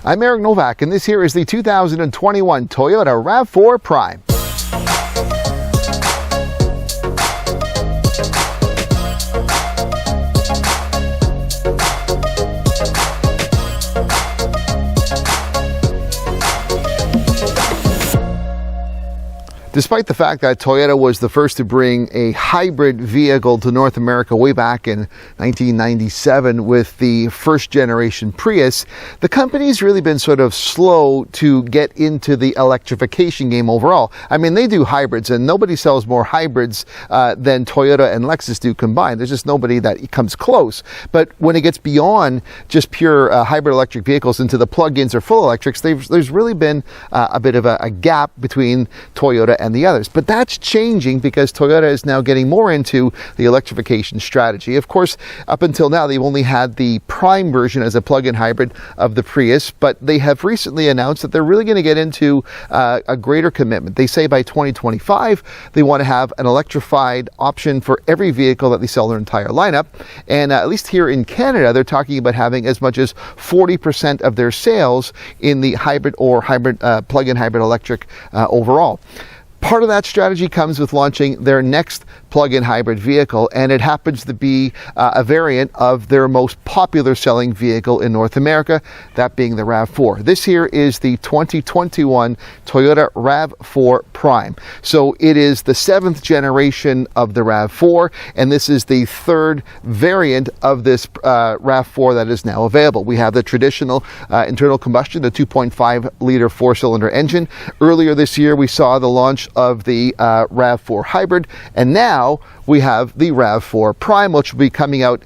I'm Eric Novak, and this here is the 2021 Toyota RAV4 Prime. Despite the fact that Toyota was the first to bring a hybrid vehicle to North America way back in 1997 with the first generation Prius, the company's really been sort of slow to get into the electrification game overall. I mean, they do hybrids, and nobody sells more hybrids than Toyota and Lexus do combined. There's just nobody that comes close. But when it gets beyond just pure hybrid electric vehicles into the plug-ins or full electrics, there's really been a bit of a gap between Toyota and the others. But that's changing because Toyota is now getting more into the electrification strategy. Of course, up until now, they've only had the Prime version as a plug-in hybrid of the Prius, but they have recently announced that they're really going to get into a greater commitment. They say by 2025, they want to have an electrified option for every vehicle that they sell their entire lineup. And at least here in Canada, they're talking about having as much as 40% of their sales in the hybrid or hybrid plug-in hybrid electric overall. Part of that strategy comes with launching their next plug-in hybrid vehicle, and it happens to be a variant of their most popular selling vehicle in North America, that being the RAV4. This here is the 2021 Toyota RAV4 Prime. So it is the 7th generation of the RAV4, and this is the 3rd variant of this RAV4 that is now available. We have the traditional internal combustion, the 2.5-liter 4-cylinder engine. Earlier this year, we saw the launch of the RAV4 Hybrid, and now we have the RAV4 Prime, which will be coming out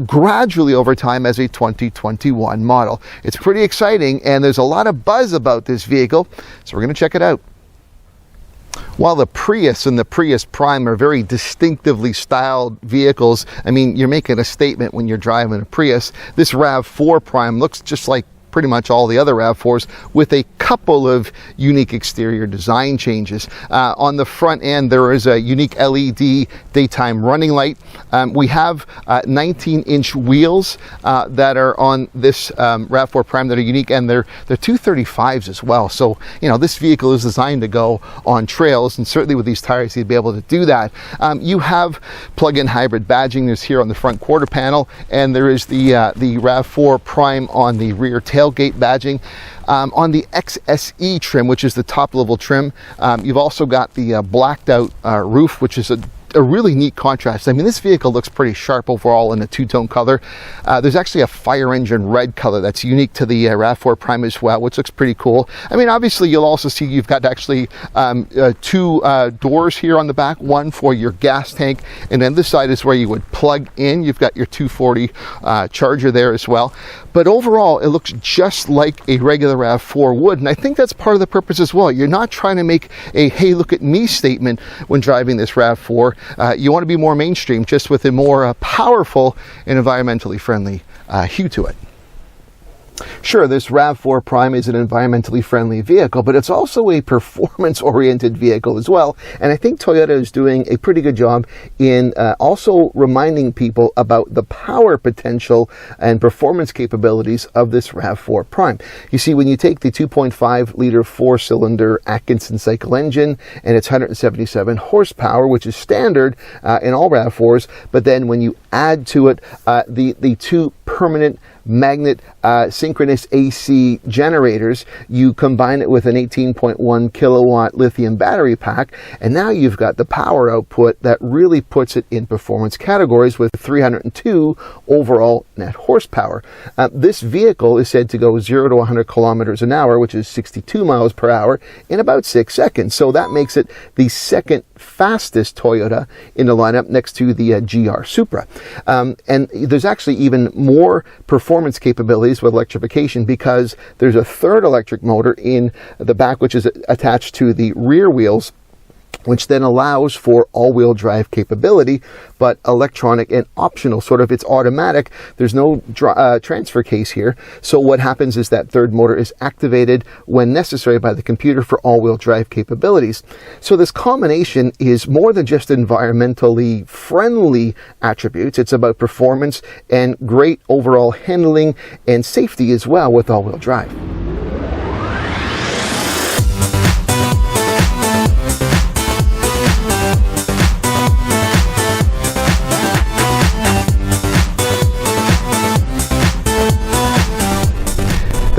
gradually over time as a 2021 model. It's pretty exciting, and there's a lot of buzz about this vehicle, so we're going to check it out. While the Prius and the Prius Prime are very distinctively styled vehicles, I mean, you're making a statement when you're driving a Prius. This RAV4 Prime looks just like pretty much all the other RAV4s, with a couple of unique exterior design changes. On the front end, there is a unique LED daytime running light. We have 19-inch wheels that are on this RAV4 Prime that are unique, and they're 235s as well. So, you know, this vehicle is designed to go on trails, and certainly with these tires, you'd be able to do that. You have plug-in hybrid badging. There's here on the front quarter panel, and there is the RAV4 Prime on the rear tailgate badging. On the XSE trim, which is the top level trim, you've also got the blacked out roof, which is a really neat contrast. I mean, this vehicle looks pretty sharp overall in a two-tone color. There's actually a fire engine red color that's unique to the RAV4 Prime as well, which looks pretty cool. I mean, obviously, you'll also see you've got actually two doors here on the back, one for your gas tank, and then this side is where you would plug in. You've got your 240 charger there as well. But overall, it looks just like a regular RAV4 would, and I think that's part of the purpose as well. You're not trying to make a, hey, look at me statement when driving this RAV4. You want to be more mainstream, just with a more powerful and environmentally friendly hue to it. Sure, this RAV4 Prime is an environmentally friendly vehicle, but it's also a performance-oriented vehicle as well. And I think Toyota is doing a pretty good job in also reminding people about the power potential and performance capabilities of this RAV4 Prime. You see, when you take the 2.5-liter 4-cylinder Atkinson cycle engine and its 177 horsepower, which is standard in all RAV4s, but then when you add to it the two permanent magnet synchronous AC generators, you combine it with an 18.1 kilowatt lithium battery pack, and now you've got the power output that really puts it in performance categories with 302 overall net horsepower. This vehicle is said to go 0 to 100 kilometers an hour, which is 62 miles per hour, in about 6 seconds. So that makes it the second fastest Toyota in the lineup, next to the GR Supra. And there's actually even more performance capabilities with electrification, because there's a third electric motor in the back, which is attached to the rear wheels, which then allows for all-wheel drive capability, but electronic and optional. Sort of, it's automatic. There's no transfer case here. So what happens is that third motor is activated when necessary by the computer for all-wheel drive capabilities. So this combination is more than just environmentally friendly attributes. It's about performance and great overall handling and safety as well with all-wheel drive.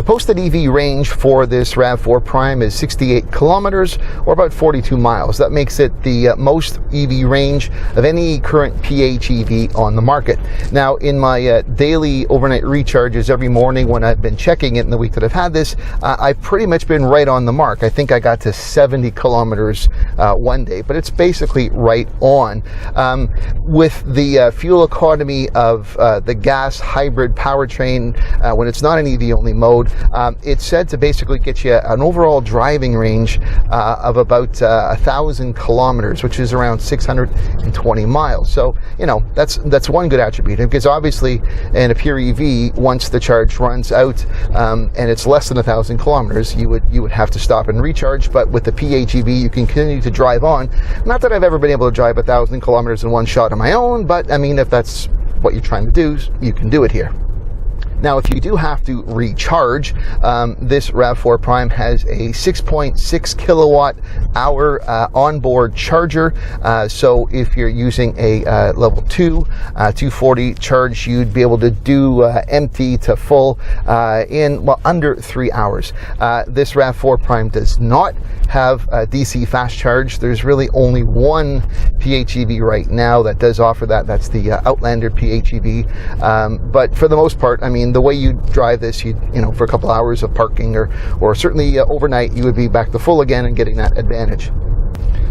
The posted EV range for this RAV4 Prime is 68 kilometers, or about 42 miles. That makes it the most EV range of any current PHEV on the market. Now, in my daily overnight recharges every morning when I've been checking it in the week that I've had this, I've pretty much been right on the mark. I think I got to 70 kilometers one day, but it's basically right on. With the fuel economy of the gas hybrid powertrain, when it's not an EV only mode, it's said to basically get you an overall driving range of about 1,000 kilometers, which is around 620 miles. So, you know, that's one good attribute, because obviously in a pure EV, once the charge runs out and it's less than 1,000 kilometers, you would have to stop and recharge. But with the PHEV, you can continue to drive on. Not that I've ever been able to drive 1,000 kilometers in one shot on my own, but I mean, if that's what you're trying to do, you can do it here. Now, if you do have to recharge, this RAV4 Prime has a 6.6 kilowatt hour onboard charger. So if you're using a level 2 240 charge, you'd be able to do empty to full in, well, under 3 hours. This RAV4 Prime does not have a DC fast charge. There's really only one PHEV right now that does offer that. That's the Outlander PHEV. But for the most part, I mean, the way you drive this, you know, for a couple hours of parking or certainly overnight, you would be back to full again and getting that advantage.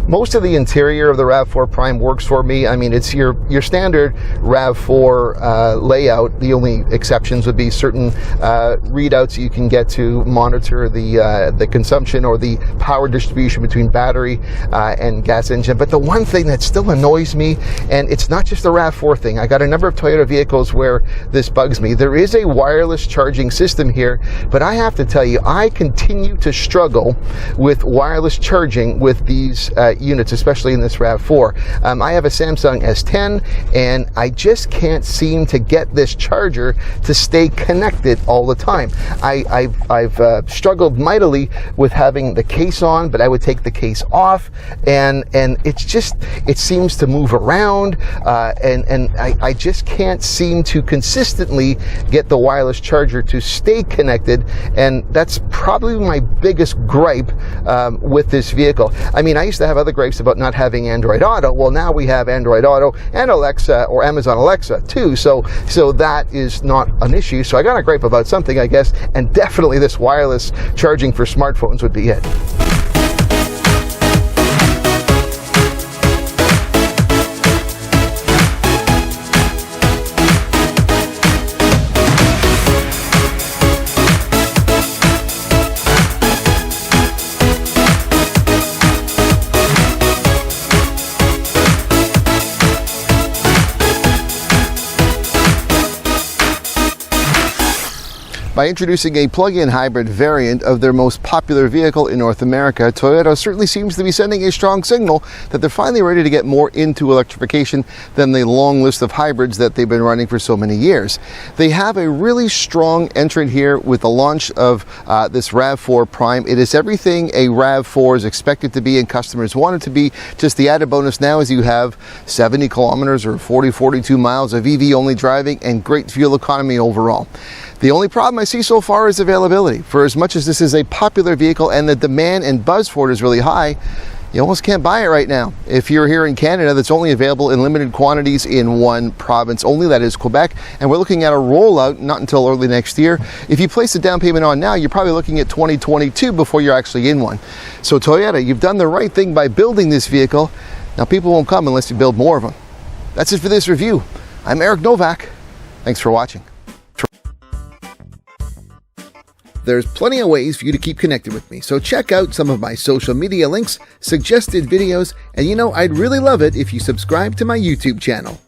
Most of the interior of the RAV4 Prime works for me. I mean, it's your standard RAV4 layout. The only exceptions would be certain readouts you can get to monitor the consumption or the power distribution between battery and gas engine. But the one thing that still annoys me, and it's not just the RAV4 thing, I got a number of Toyota vehicles where this bugs me. There is a wireless charging system here, but I have to tell you, I continue to struggle with wireless charging with these units, especially in this RAV4. I have a Samsung S10, and I just can't seem to get this charger to stay connected all the time. I've struggled mightily with having the case on, but I would take the case off, and it seems to move around, and I just can't seem to consistently get the wireless charger to stay connected, and that's probably my biggest gripe with this vehicle. I mean, I used to have other gripes about not having Android Auto. Well, now we have Android Auto and Alexa, or Amazon Alexa too, so that is not an issue. So I got a gripe about something, I guess, and definitely this wireless charging for smartphones would be it. By introducing a plug-in hybrid variant of their most popular vehicle in North America, Toyota certainly seems to be sending a strong signal that they're finally ready to get more into electrification than the long list of hybrids that they've been running for so many years. They have a really strong entrant here with the launch of this RAV4 Prime. It is everything a RAV4 is expected to be and customers want it to be. Just the added bonus now is you have 70 kilometers or 42 miles of EV-only driving and great fuel economy overall. The only problem I see so far is availability. For as much as this is a popular vehicle and the demand and buzz for it is really high, you almost can't buy it right now. If you're here in Canada, that's only available in limited quantities in one province only, that is Quebec, and we're looking at a rollout not until early next year. If you place a down payment on now, you're probably looking at 2022 before you're actually in one. So Toyota, you've done the right thing by building this vehicle. Now people won't come unless you build more of them. That's it for this review. I'm Eric Novak. Thanks for watching. There's plenty of ways for you to keep connected with me, so check out some of my social media links, suggested videos, and I'd really love it if you subscribe to my YouTube channel.